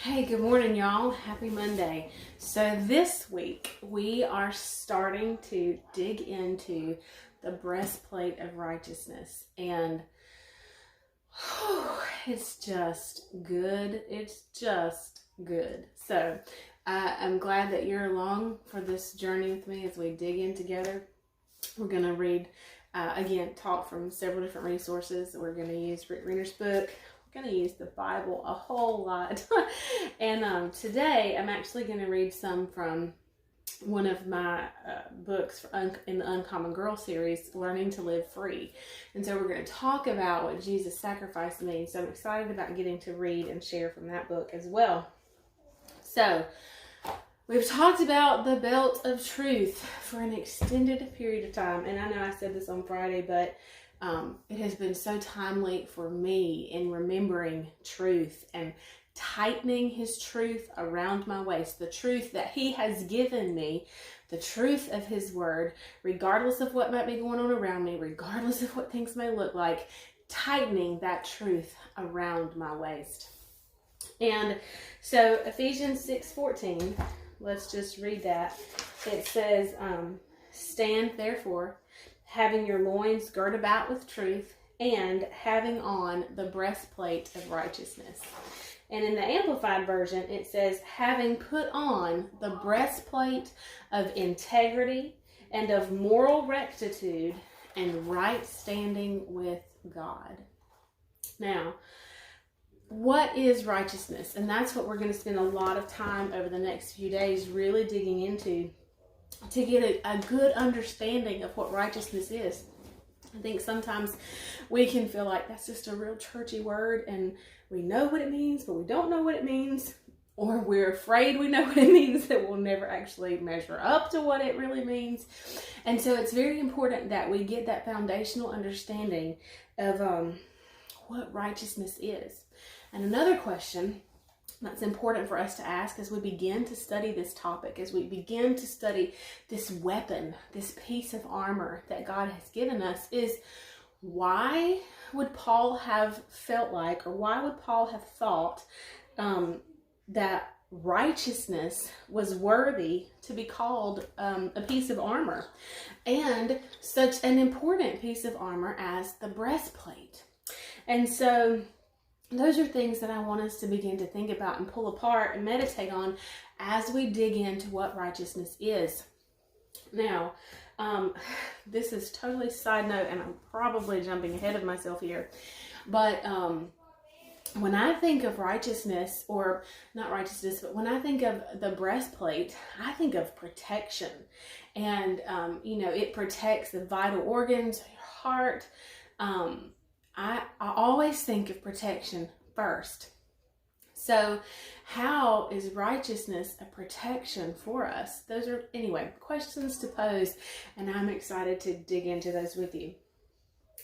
Hey, good morning, y'all. Happy Monday. So this week we are starting to dig into the breastplate of righteousness, and it's just good. It's just good. So I'm glad that you're along for this journey with me as we dig in together. We're going to read, talk from several different resources. We're going to use Rick Renner's book. We're going to use the Bible a whole lot. And today I'm actually going to read some from one of my books in the Uncommon Girl series, Learning to Live Free. And so we're going to talk about what Jesus' sacrifice means. So I'm excited about getting to read and share from that book as well. So we've talked about the belt of truth for an extended period of time. And I know I said this on Friday, but it has been so timely for me in remembering truth and tightening his truth around my waist, the truth that he has given me, the truth of his word, regardless of what might be going on around me, regardless of what things may look like, tightening that truth around my waist. And so Ephesians 6:14, let's just read that. It says, stand therefore, having your loins girt about with truth, and having on the breastplate of righteousness. And in the Amplified Version, it says, having put on the breastplate of integrity and of moral rectitude and right standing with God. Now, what is righteousness? And that's what we're going to spend a lot of time over the next few days really digging into, to get a good understanding of what righteousness is. I think sometimes we can feel like that's just a real churchy word and we know what it means, but we don't know what it means, or we're afraid we know what it means that we'll never actually measure up to what it really means. And so it's very important that we get that foundational understanding of what righteousness is. And another question that's important for us to ask as we begin to study this topic, as we begin to study this weapon, this piece of armor that God has given us, is why would Paul have felt like, or why would Paul have thought that righteousness was worthy to be called a piece of armor, and such an important piece of armor as the breastplate? And so those are things that I want us to begin to think about and pull apart and meditate on as we dig into what righteousness is. Now, this is totally side note, and I'm probably jumping ahead of myself here, but when I think of righteousness, or not righteousness, but when I think of the breastplate, I think of protection. And, it protects the vital organs, your heart. I always think of protection first. So how is righteousness a protection for us? Those are, questions to pose, and I'm excited to dig into those with you.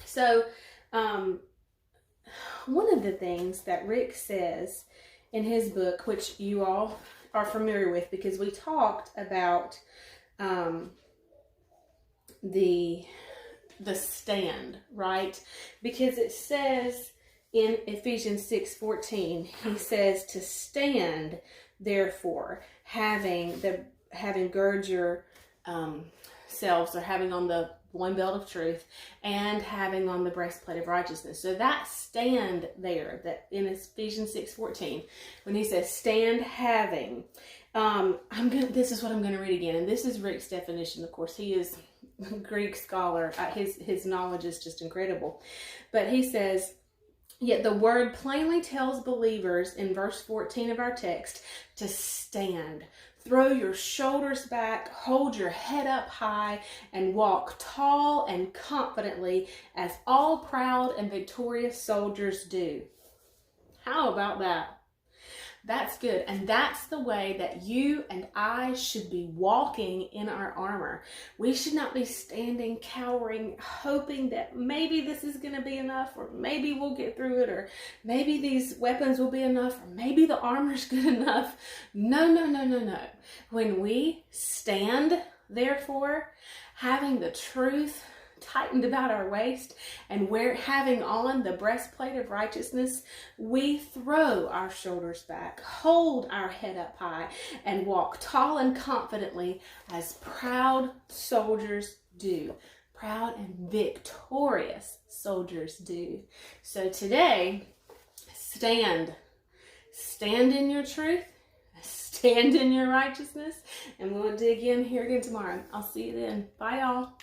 So one of the things that Rick says in his book, which you all are familiar with because we talked about the stand, right? Because it says in Ephesians 6:14, he says to stand, therefore, having gird your selves, or having on the one belt of truth, and having on the breastplate of righteousness. So that stand there, that in Ephesians 6:14, when he says stand having, this is what I'm going to read again, and this is Rick's definition. Of course, he is a Greek scholar. His knowledge is just incredible. But he says, yet the word plainly tells believers in verse 14 of our text to stand. Throw your shoulders back, hold your head up high, and walk tall and confidently as all proud and victorious soldiers do. How about that? That's good. And that's the way that you and I should be walking in our armor. We should not be standing, cowering, hoping that maybe this is going to be enough, or maybe we'll get through it, or maybe these weapons will be enough, or maybe the armor's good enough. No. When we stand, therefore, having the truth tightened about our waist, and we're having on the breastplate of righteousness, we throw our shoulders back, hold our head up high, and walk tall and confidently as proud soldiers do. Proud and victorious soldiers do. So today, stand in your truth, stand in your righteousness, and we'll dig in here again tomorrow. I'll see you then. Bye, y'all.